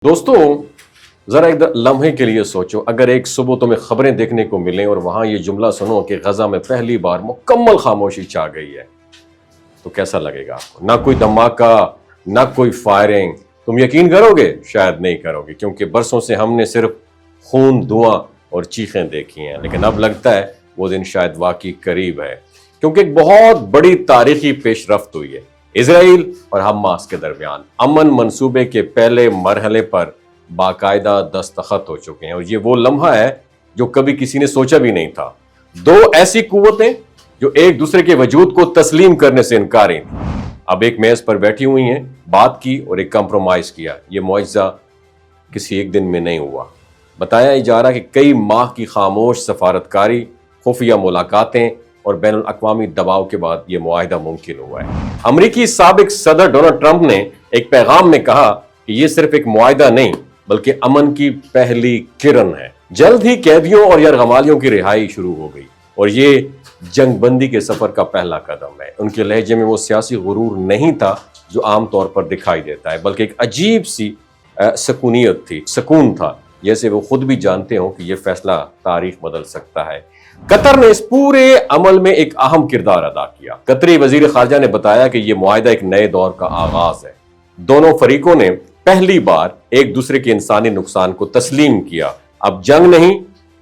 دوستو ذرا ایک لمحے کے لیے سوچو، اگر ایک صبح تمہیں خبریں دیکھنے کو ملیں اور وہاں یہ جملہ سنو کہ غزہ میں پہلی بار مکمل خاموشی چھا گئی ہے تو کیسا لگے گا آپ کو؟ نہ کوئی دھماکہ، نہ کوئی فائرنگ. تم یقین کرو گے؟ شاید نہیں کرو گے، کیونکہ برسوں سے ہم نے صرف خون، دھواں اور چیخیں دیکھی ہیں. لیکن اب لگتا ہے وہ دن شاید واقعی قریب ہے، کیونکہ ایک بہت بڑی تاریخی پیش رفت ہوئی ہے. اسرائیل اور حماس کے درمیان امن منصوبے کے پہلے مرحلے پر باقاعدہ دستخط ہو چکے ہیں، اور یہ وہ لمحہ ہے جو کبھی کسی نے سوچا بھی نہیں تھا. دو ایسی قوتیں جو ایک دوسرے کے وجود کو تسلیم کرنے سے انکاری تھیں، اب ایک میز پر بیٹھی ہوئی ہیں، بات کی اور ایک کمپرومائز کیا. یہ معجزہ کسی ایک دن میں نہیں ہوا. بتایا جا رہا کہ کئی ماہ کی خاموش سفارتکاری، خفیہ ملاقاتیں اور بین الاقوامی دباؤ کے بعد یہ معاہدہ ممکن ہوا ہے. امریکی سابق صدر ڈونلڈ ٹرمپ نے ایک پیغام میں کہا کہ یہ صرف ایک معاہدہ نہیں بلکہ امن کی پہلی کرن ہے. جلد ہی قیدیوں اور یرغمالیوں کی رہائی شروع ہو گئی، اور یہ جنگ بندی کے سفر کا پہلا قدم ہے. ان کے لہجے میں وہ سیاسی غرور نہیں تھا جو عام طور پر دکھائی دیتا ہے، بلکہ ایک عجیب سی سکونیت تھی، سکون تھا، جیسے وہ خود بھی جانتے ہوں کہ یہ فیصلہ تاریخ بدل سکتا ہے. قطر نے اس پورے عمل میں ایک اہم کردار ادا کیا. قطری وزیر خارجہ نے بتایا کہ یہ معاہدہ ایک نئے دور کا آغاز ہے. دونوں فریقوں نے پہلی بار ایک دوسرے کے انسانی نقصان کو تسلیم کیا. اب جنگ نہیں،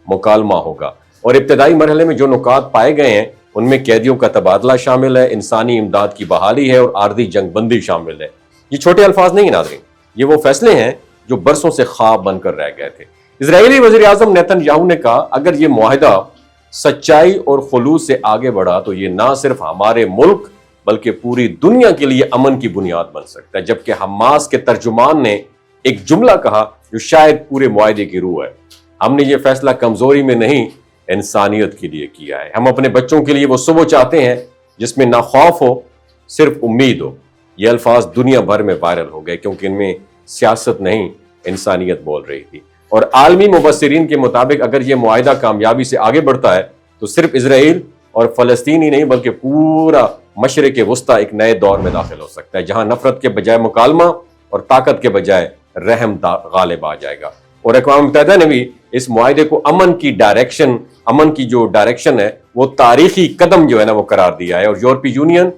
مکالمہ ہوگا. اور ابتدائی مرحلے میں جو نکات پائے گئے ہیں ان میں قیدیوں کا تبادلہ شامل ہے، انسانی امداد کی بحالی ہے اور عارضی جنگ بندی شامل ہے. یہ چھوٹے الفاظ نہیں ناظرین، یہ وہ فیصلے ہیں جو برسوں سے خواب بن کر رہ گئے تھے. اسرائیلی وزیر اعظم نیتن یاہو نے کہا، اگر یہ معاہدہ سچائی اور خلوص سے آگے بڑھا تو یہ نہ صرف ہمارے ملک بلکہ پوری دنیا کے لیے امن کی بنیاد بن سکتا ہے. جبکہ حماس کے ترجمان نے ایک جملہ کہا جو شاید پورے معاہدے کی روح ہے، ہم نے یہ فیصلہ کمزوری میں نہیں، انسانیت کے لیے کیا ہے. ہم اپنے بچوں کے لیے وہ صبح چاہتے ہیں جس میں نہ خوف ہو، صرف امید ہو. یہ الفاظ دنیا بھر میں وائرل ہو گئے کیونکہ ان میں سیاست نہیں، انسانیت بول رہی تھی. اور عالمی مبصرین کے مطابق اگر یہ معاہدہ کامیابی سے آگے بڑھتا ہے تو صرف اسرائیل اور فلسطین ہی نہیں بلکہ پورا مشرق وسطی ایک نئے دور میں داخل ہو سکتا ہے، جہاں نفرت کے بجائے مکالمہ اور طاقت کے بجائے رحم غالب آ جائے گا. اور اقوام متحدہ نے بھی اس معاہدے کو امن کی جو ڈائریکشن ہے وہ تاریخی قدم جو ہے نا وہ قرار دیا ہے. اور یورپی یونین،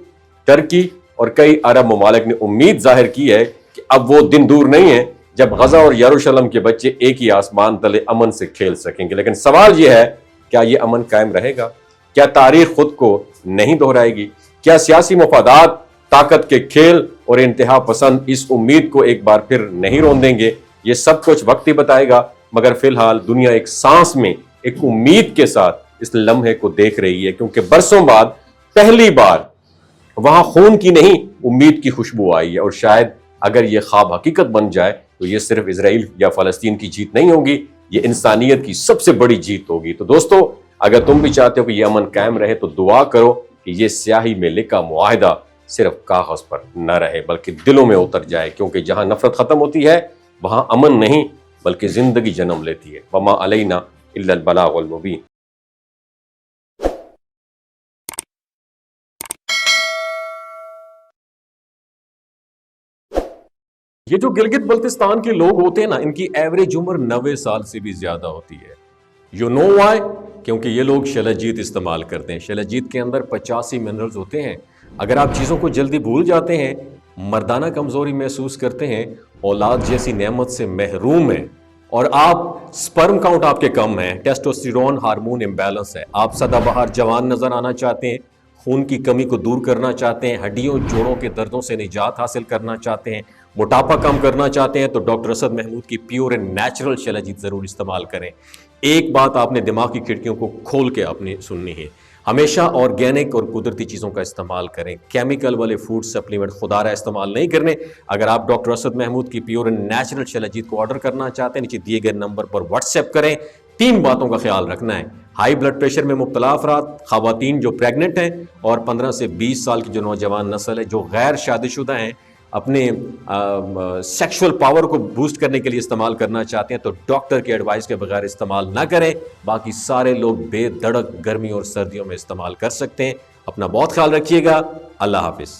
ترکی اور کئی عرب ممالک نے امید ظاہر کی ہے کہ اب وہ دن دور نہیں ہے جب غزہ اور یروشلم کے بچے ایک ہی آسمان تلے امن سے کھیل سکیں گے. لیکن سوال یہ ہے، کیا یہ امن قائم رہے گا؟ کیا تاریخ خود کو نہیں دہرائے گی؟ کیا سیاسی مفادات، طاقت کے کھیل اور انتہا پسند اس امید کو ایک بار پھر نہیں رون دیں گے؟ یہ سب کچھ وقت ہی بتائے گا، مگر فی الحال دنیا ایک سانس میں ایک امید کے ساتھ اس لمحے کو دیکھ رہی ہے، کیونکہ برسوں بعد پہلی بار وہاں خون کی نہیں، امید کی خوشبو آئی ہے. اور شاید اگر یہ خواب حقیقت بن جائے تو یہ صرف اسرائیل یا فلسطین کی جیت نہیں ہوگی، یہ انسانیت کی سب سے بڑی جیت ہوگی. تو دوستو، اگر تم بھی چاہتے ہو کہ یہ امن قائم رہے تو دعا کرو کہ یہ سیاہی میں لکھا معاہدہ صرف کاغذ پر نہ رہے بلکہ دلوں میں اتر جائے، کیونکہ جہاں نفرت ختم ہوتی ہے وہاں امن نہیں بلکہ زندگی جنم لیتی ہے. وما علینا الا البلاغ المبین. یہ جو گلگت بلتستان کے لوگ ہوتے ہیں نا، ان کی ایوریج عمر 90 سال سے بھی زیادہ ہوتی ہے. You know why? کیونکہ یہ لوگ شلجیت استعمال کرتے ہیں. شلجیت کے اندر 85 منرلز ہوتے ہیں. اگر آپ چیزوں کو جلدی بھول جاتے ہیں، مردانہ کمزوری محسوس کرتے ہیں، اولاد جیسی نعمت سے محروم ہیں، اور آپ سپرم کاؤنٹ آپ کے کم ہیں، ٹیسٹوسٹیرون ہارمون امبیلنس ہے، آپ سدا بہار جوان نظر آنا چاہتے ہیں، خون کی کمی کو دور کرنا چاہتے ہیں، ہڈیوں جوڑوں کے دردوں سے نجات حاصل کرنا چاہتے ہیں، موٹاپا کم کرنا چاہتے ہیں، تو ڈاکٹر اسد محمود کی پیور اینڈ نیچرل شلجیت ضرور استعمال کریں. ایک بات آپ نے دماغ کی کھڑکیوں کو کھول کے اپنی سننی ہے، ہمیشہ آرگینک اور قدرتی چیزوں کا استعمال کریں. کیمیکل والے فوڈ سپلیمنٹ خدا رہا استعمال نہیں کرنے. اگر آپ ڈاکٹر اسد محمود کی پیور اینڈ نیچرل شلجیت کو آرڈر کرنا چاہتے ہیں، نیچے دیے گئے نمبر پر واٹس ایپ کریں. 3 باتوں کا خیال رکھنا ہے: ہائی بلڈ پریشر میں مبتلا افراد، خواتین جو پریگننٹ ہیں، اور 15 سے 20 سال کی جو نوجوان نسل ہے جو غیر شادی شدہ ہیں، اپنے سیکشول پاور کو بوسٹ کرنے کے لیے استعمال کرنا چاہتے ہیں تو ڈاکٹر کے ایڈوائس کے بغیر استعمال نہ کریں. باقی سارے لوگ بے دھڑک گرمی اور سردیوں میں استعمال کر سکتے ہیں. اپنا بہت خیال رکھیے گا. اللہ حافظ.